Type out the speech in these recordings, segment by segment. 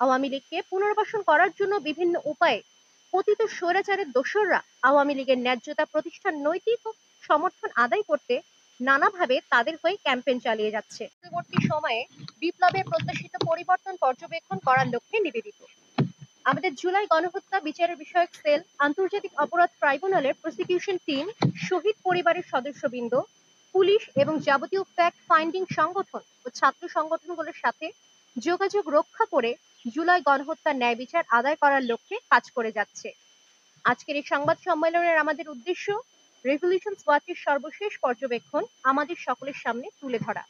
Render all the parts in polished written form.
আওয়ামী লীগকে পুনর্বাসন করার জন্য বিভিন্ন উপায়ে পতিত স্বৈরাচারের দোসররা আওয়ামী লীগের ন্যায্যতা প্রতিষ্ঠার নৈতিক সমর্থন আদায় করতে নানাভাবে তাদের হয়ে ক্যাম্পেইন চালিয়ে যাচ্ছে। পরবর্তী সময়ে বিপ্লবের প্রত্যাশিত পরিবর্তন পর্যবেক্ষণ করার লক্ষ্যে নিবেদিত। আমাদের জুলাই গণহত্যা বিচারের বিষয়ক সেল, আন্তর্জাতিক অপরাধ ট্রাইব্যুনালের প্রসিকিউশন টিম, শহীদ পরিবারের সদস্যবৃন্দ, পুলিশ এবং যাবতীয় ফ্যাক্ট ফাইন্ডিং সংগঠন ও ছাত্র সংগঠনগুলোর সাথে যোগাযোগ রক্ষা করে জুলাই গণহত্যার ন্যায় বিচার আদায় করার লক্ষ্যে কাজ করে যাচ্ছে। আজকের এই সংবাদ সম্মেলনের আমাদের উদ্দেশ্য রেভলিউশনস ওয়াচের সর্বশেষ পর্যবেক্ষণ আমাদের সকলের সামনে তুলে ধরা।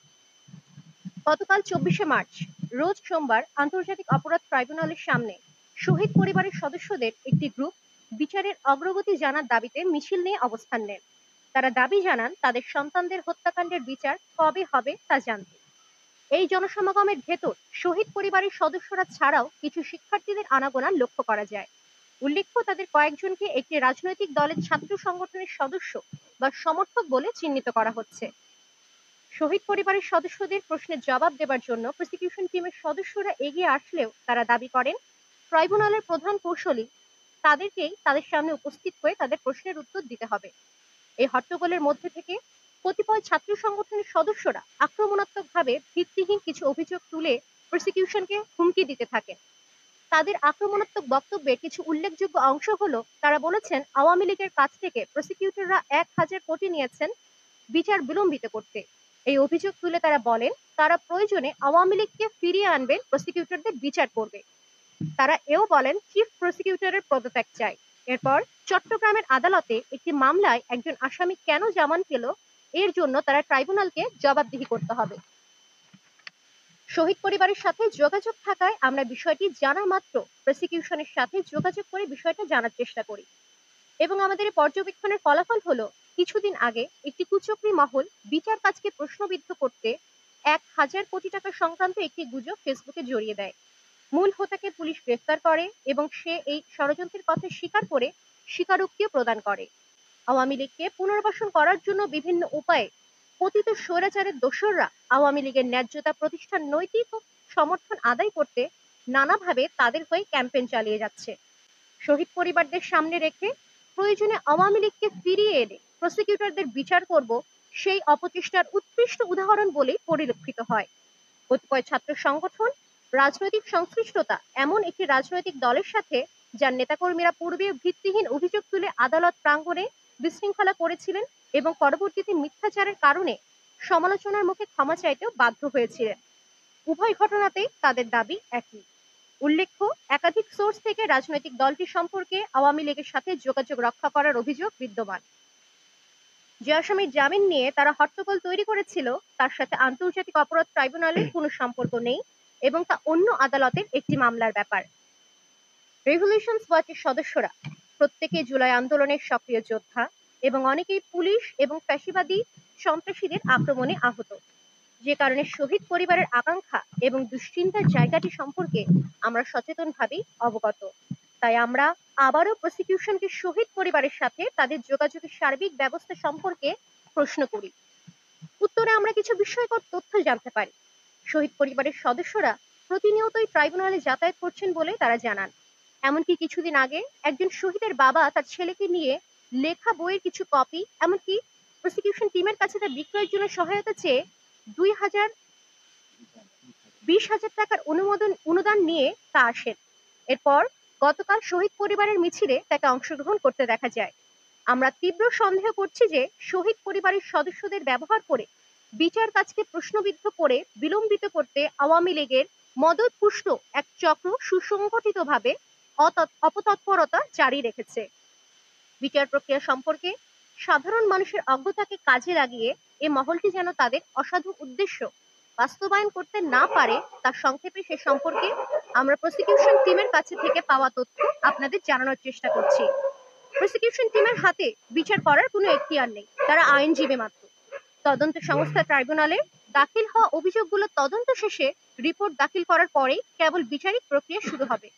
গতকাল 24শে মার্চ রোজ সোমবার আন্তর্জাতিক অপরাধ ট্রাইব্যুনালের সামনে শহীদ পরিবারের সদস্যদের একটি গ্রুপ বিচারের অগ্রগতি জানার দাবিতে মিছিল নিয়ে অবস্থান নেন। তারা দাবি জানান তাদের সন্তানদের হত্যাকাণ্ডের বিচার কবে হবে তা জানতে। এই জনসমাগমের ভেতর শহীদ পরিবারের সদস্যরা ছাড়াও কিছু শিক্ষার্থীদের আনাগোনা লক্ষ্য করা যায়। উল্লেখ্য, তাদের কয়েকজনকে একটি রাজনৈতিক দলের ছাত্র সংগঠনের সদস্য বা সমর্থক বলে চিহ্নিত করা হচ্ছে। শহীদ পরিবারের সদস্যদের প্রশ্নের জবাব দেবার জন্য প্রসিকিউশন টিমের সদস্যরা এগিয়ে আসলেও তারা দাবি করেন ট্রাইব্যুনালের প্রধান কৌঁসুলি তাদেরকেই তাদের সামনে উপস্থিত হয়ে তাদের প্রশ্নের উত্তর দিতে হবে। এই হট্টগোলের মধ্যে থেকে কতিপয় ছাত্র সংগঠনের সদস্যরা আক্রমণাত্মকভাবে ভিত্তিহীন কিছু অভিযোগ তুলে প্রসিকিউশনকে হুমকি দিতে থাকেন। তাদের আক্রমণাত্মক বক্তব্যের কিছু উল্লেখযোগ্য অংশ হলো, তারা বলেছেন আওয়ামী লীগের কাছ থেকে প্রসিকিউটররা 1000 কোটি নিয়েছেন বিচার বিলম্বিত করতে। এই অভিযোগ তুলে তারা বলেন তারা প্রয়োজনে আওয়ামী লীগকে ফিরিয়ে আনবেন, প্রসিকিউটরদের বিচার করবে। তারা এও বলেন চিফ প্রসিকিউটরের পদত্যাগ চাই। এরপর চট্টগ্রামের আদালতে একটি মামলায় একজন আসামি কেন জামিন পেল এর জন্য তারা ট্রাইব্যুনালকে জবাবদিহি করতে হবে। শহীদ পরিবারের সাথে যোগাযোগ থাকায় আমরা বিষয়টি জানা মাত্র প্রসিকিউশনের সাথে যোগাযোগ করে বিষয়টা জানার চেষ্টা করি এবং আমাদের পর্যবেক্ষণের ফলাফল হলো কিছুদিন আগে একটি কুচক্রী মহল বিচার কাজকে প্রশ্নবিদ্ধ করতে 1000 কোটি টাকা সংক্রান্ত একটি গুজব ফেসবুকে জড়িয়ে দেয়। মূল হোতাকে পুলিশ গ্রেফতার করে এবং সে এই ষড়যন্ত্রের কথা স্বীকার করে স্বীকারোক্তিও প্রদান করে। আওয়ামী লীগকে পুনর্বাসন করার জন্য বিভিন্ন উপায়ে পতিত স্বৈরাচারের দোসররা আওয়ামী লীগের ন্যায্যতা প্রতিষ্ঠার নৈতিক সমর্থন আদায় করতে নানাভাবে তাদের হয়ে ক্যাম্পেইন চালিয়ে যাচ্ছে। শহীদ পরিবারদের সামনে রেখে প্রয়োজনে আওয়ামী লীগকে ফিরিয়ে এনে প্রসিকিউটরদের বিচার করব, সেই অপচেষ্টার উৎকৃষ্ট উদাহরণ বলেই পরিলক্ষিত হয়। কতিপয় ছাত্র সংগঠন রাজনৈতিক সংশ্লিষ্টতা এমন একটি রাজনৈতিক দলের সাথে যার নেতাকর্মীরা পূর্বে ভিত্তিহীন অভিযোগ তুলে আদালত প্রাঙ্গণে বিশৃঙ্খলা করেছিলেন এবং পরবর্তীতে মিথ্যাচারের কারণে সমালোচনার মুখে ক্ষমা চাইতেও বাধ্য হয়েছিলেন। উভয় ঘটনাতেই তাদের দাবি একই। উল্লেখ্য, একাধিক সোর্স থেকে রাজনৈতিক দলটি সম্পর্কে আওয়ামী লীগের সাথে যোগাযোগ রক্ষা করার অভিযোগ বিদ্যমান। যে আসামির জামিন নিয়ে তারা হট্টগোল তৈরি করেছিল তার সাথে আন্তর্জাতিক অপরাধ ট্রাইব্যুনালের কোনো সম্পর্ক নেই এবং তা অন্য আদালতের একটি মামলার ব্যাপার। রেভলিউশনস ওয়াচের সদস্যরা প্রত্যেকে জুলাই আন্দোলনের সক্রিয় যোদ্ধা এবং অনেকেই পুলিশ এবং ফ্যাসিবাদী সন্ত্রাসীদের আক্রমণে আহত, যে কারণে শহীদ পরিবারের আকাঙ্ক্ষা এবং দুশ্চিন্তার জায়গাটি সম্পর্কে আমরা সচেতনভাবেই অবগত। তাই আমরা আবারও প্রসিকিউশনকে শহীদ পরিবারের সাথে তাদের যোগাযোগের সার্বিক ব্যবস্থা সম্পর্কে প্রশ্ন করি। উত্তরে আমরা কিছু বিস্ময়কর তথ্য জানতে পারি। শহীদ পরিবারের সদস্যরা প্রতিনিয়তই ট্রাইব্যুনালে যাতায়াত করছেন বলে তারা জানান। এমনকি কিছুদিন আগে একজন শহীদের বাবা তার ছেলেকে নিয়ে লেখা বইয়ের কিছু কপি এমনকি প্রসিকিউশন টিমের কাছে তা বিক্রয়ের জন্য সহায়তা চেয়ে 20,000 টাকার অনুদান নিয়ে তা আসেন। এরপর গতকাল শহীদ পরিবারের মিছিলে তাকে অংশগ্রহণ করতে দেখা যায়। আমরা তীব্র সন্দেহ করছি যে শহীদ পরিবারের সদস্যদের ব্যবহার করে বিচার কাজকে প্রশ্নবিদ্ধ করে বিলম্বিত করতে আওয়ামী লীগের মদতপুষ্ট এক চক্র সুসংগঠিতভাবে অপতৎপরতা জারি রেখেছে। বিচার প্রক্রিয়া সম্পর্কে সাধারণ মানুষের অজ্ঞতাকে কাজে লাগিয়ে এই মহলটি যেন তাদের অসাধু উদ্দেশ্য বাস্তবায়ন করতে না পারে তা সংক্ষেপে সে সম্পর্কে আমরা প্রসিকিউশন টিমের কাছে থেকে পাওয়া তথ্য আপনাদের জানানোর চেষ্টা করছি। প্রসিকিউশন টিমের হাতে বিচার করার কোনো এখতিয়ার নেই, তারা আইনজীবী মাত্র। তদন্ত সংস্থা ট্রাইব্যুনালে দাখিল হওয়া অভিযোগগুলো তদন্ত শেষে রিপোর্ট দাখিল করার পরেই কেবল বিচারিক প্রক্রিয়া শুরু হবে।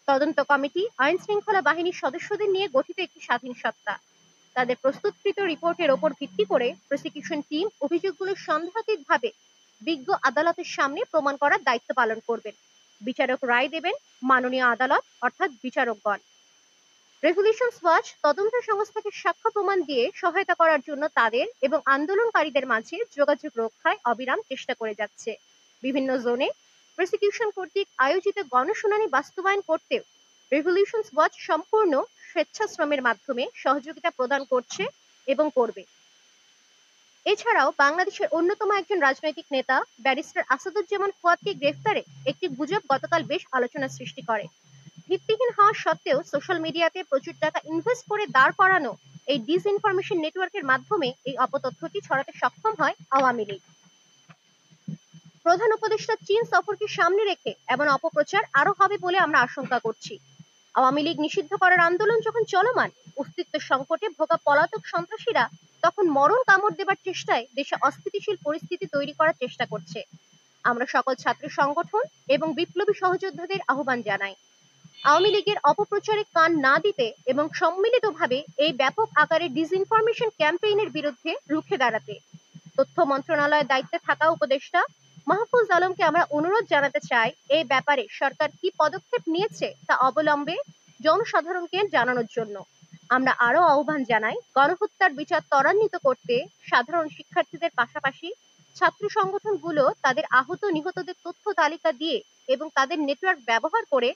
তদন্ত কমিটি আইন শৃঙ্খলা বাহিনীর সদস্যদের নিয়ে গঠিত একটি স্বাধীন সত্তা। তাদের প্রস্তুতকৃত রিপোর্টের ওপর ভিত্তি করে প্রসিকিউশন টিম অভিযোগগুলো সন্দেহাতীতভাবে বিজ্ঞ আদালতের সামনে প্রমাণ করার দায়িত্ব পালন করবেন। বিচারক রায় দেবেন মাননীয় আদালত অর্থাৎ বিচারকগণ। রেভলিউশনস ওয়াচ তদন্ত সংস্থাকে সাক্ষ্য প্রমাণ দিয়ে সহায়তা করার জন্য তাদের এবং আন্দোলনকারীদের মাঝে যোগাযোগ রক্ষায় অবিরাম চেষ্টা করে যাচ্ছে। বিভিন্ন জোনে প্রসিকিউশন কর্তৃক আয়োজিত গণশুনানি বাস্তবায়ন করতেও রেভলিউশনস ওয়াচ সম্পূর্ণ স্বেচ্ছাশ্রমের মাধ্যমে সহযোগিতা প্রদান করছে এবং করবে। এছাড়াও বাংলাদেশের অন্যতম একজন রাজনৈতিক নেতা ব্যারিস্টার আসাদুজ্জামান ফুয়াদকে গ্রেফতারে একটি গুজব গতকাল বেশ আলোচনা সৃষ্টি করে। ভিত্তিহীন হওয়া সত্ত্বেও সোশ্যাল মিডিয়াতে প্রচুর টাকা ইনভেস্ট করে দাঁড় করানো এই ডিসইনফরমেশন নেটওয়ার্কের মাধ্যমে এই অপতথ্যটি ছড়াতে সক্ষম হয় আওয়ামী লীগ। প্রধান উপদেষ্টা চীন সফরকে সামনে রেখে এমন অপপ্রচার আরো হবে বলে আমরা আশঙ্কা করছি। আওয়ামী লীগ নিষিদ্ধ করার আন্দোলন যখন চলমান, অস্তিত্ব সংকটে ভোগা পলাতক সন্ত্রাসীরা তখন মরণ কামড় দেবার চেষ্টায় দেশে অস্থিতিশীল পরিস্থিতি তৈরি করার চেষ্টা করছে। আমরা সকল ছাত্র সংগঠন এবং বিপ্লবী সহযোদ্ধাদের আহ্বান জানাই আওয়ামী লীগের অপপ্রচারে কান না দিতে এবং সম্মিলিতভাবে এই ব্যাপক আকারে ডিসইনফরমেশন ক্যাম্পেইনের বিরুদ্ধে রুখে দাঁড়াতে। তথ্য মন্ত্রণালয়ের দায়িত্বে থাকা উপদেষ্টা মাহফুজ আলমকে আমরা অনুরোধ জানাতে চাই এই ব্যাপারে সরকার কি পদক্ষেপ নিয়েছে তা অবলম্বে জনসাধারণকে জানানোর জন্য। আমরা আরো আহ্বান জানাই গণহত্যার বিচার ত্বরান্বিত করতে সাধারণ শিক্ষার্থীদের পাশাপাশি ছাত্র সংগঠনগুলো তাদের আহত নিহতদের তথ্য তালিকা দিয়ে এবং তাদের নেটওয়ার্ক ব্যবহার করে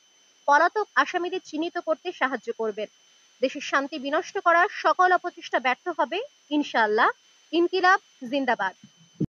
পলাতক আসামিদের চিহ্নিত করতে সাহায্য করবেন। দেশের শান্তি বিনষ্ট করার সকল অপচেষ্টা ব্যর্থ হবে ইনশাআল্লাহ। ইনকিলাব জিন্দাবাদ।